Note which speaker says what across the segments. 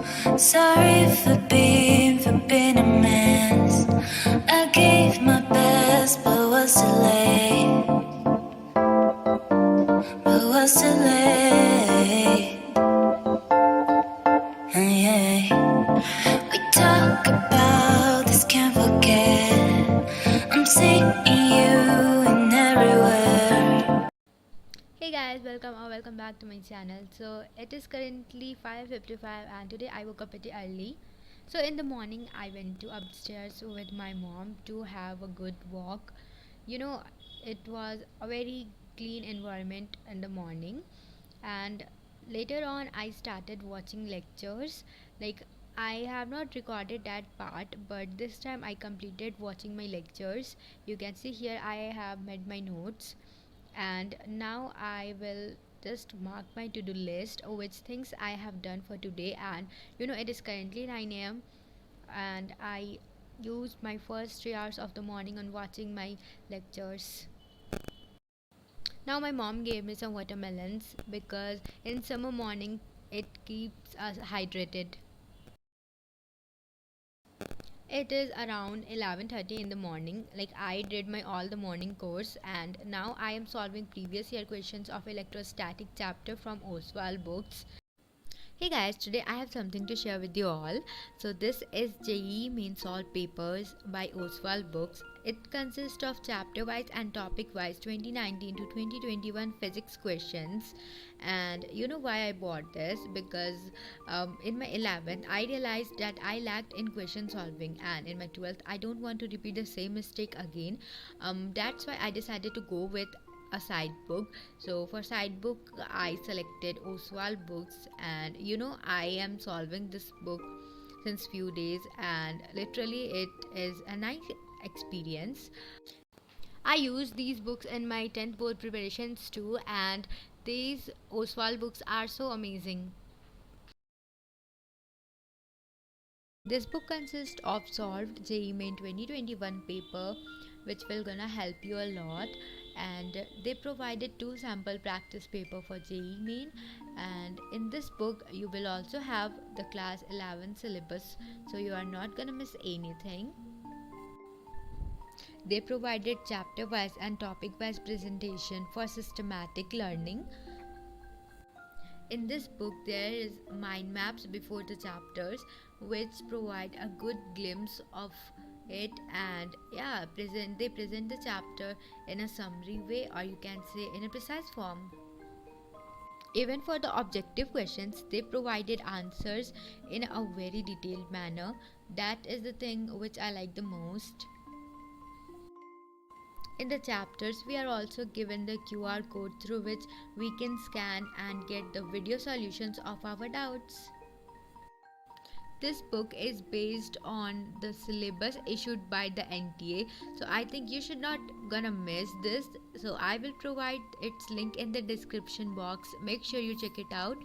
Speaker 1: Sorry for being a mess. I gave my best, but was too late. But was too late. Yeah. We talk about this, can't forget. I'm seeing you in everywhere.
Speaker 2: Hey guys, welcome back to my channel. So it is currently 5:55 and today I woke up pretty early. So in the morning I went to upstairs with my mom to have a good walk. You know, it was a very clean environment in the morning, and later on I started watching lectures. Like, I have not recorded that part, but this time I completed watching my lectures. You can see here I have made my notes, and now I will just mark my to-do list of which things I have done for today. And it is currently 9 a.m. and I used my first 3 hours of the morning on watching my lectures. Now my mom gave me some watermelons because in summer morning it keeps us hydrated. It is around 11:30 in the morning. Like, I did my all the morning course and now I am solving previous year questions of electrostatic chapter from Oswald books. Hey guys, today I have something to share with you all. So this is JEE Main Solved Papers by Oswald Books. It consists of chapter wise and topic wise 2019 to 2021 physics questions. And you know why I bought this? Because in my 11th I realized that I lacked in question solving, and in my 12th I don't want to repeat the same mistake again. That's why I decided to go with a side book. So for side book I selected Oswald books, and I am solving this book since few days, and literally it is a nice experience. I use these books in my 10th board preparations too, and these Oswald books are so amazing. This book consists of solved JEE Main 2021 paper, which will gonna help you a lot. And they provided two sample practice paper for JEE Main. And in this book, you will also have the class 11 syllabus, so you are not gonna miss anything. They provided chapter wise and topic wise presentation for systematic learning. In this book, there is mind maps before the chapters, which provide a good glimpse of it. And yeah, they present the chapter in a summary way, or you can say in a precise form. Even for the objective questions, they provided answers in a very detailed manner. That is the thing which I like the most. In the chapters, we are also given the QR code through which we can scan and get the video solutions of our doubts. This book is based on the syllabus issued by the NTA, so I think you should not gonna miss this. So I will provide its link in the description box. Make sure you check it out.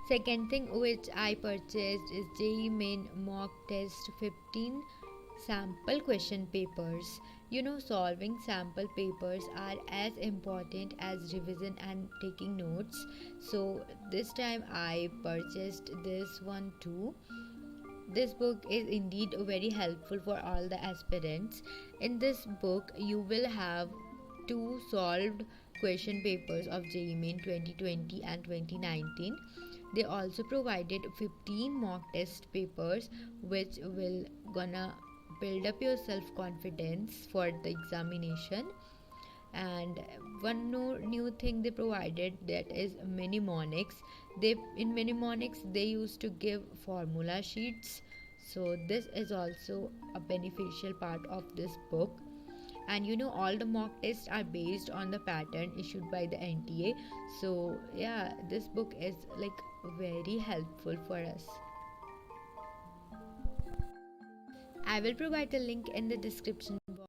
Speaker 2: Second thing which I purchased is JEE Main Mock Test 15 sample question papers. Solving sample papers are as important as revision and taking notes. So this time I purchased this one too. This book is indeed very helpful for all the aspirants. In this book, you will have two solved question papers of JEE Main 2020 and 2019. They also provided 15 mock test papers, which will gonna build up your self confidence for the examination. And one new thing they provided, that is mnemonics. In mnemonics they used to give formula sheets, so this is also a beneficial part of this book. And all the mock tests are based on the pattern issued by the NTA. So yeah, this book is like very helpful for us. I will provide the link in the description box.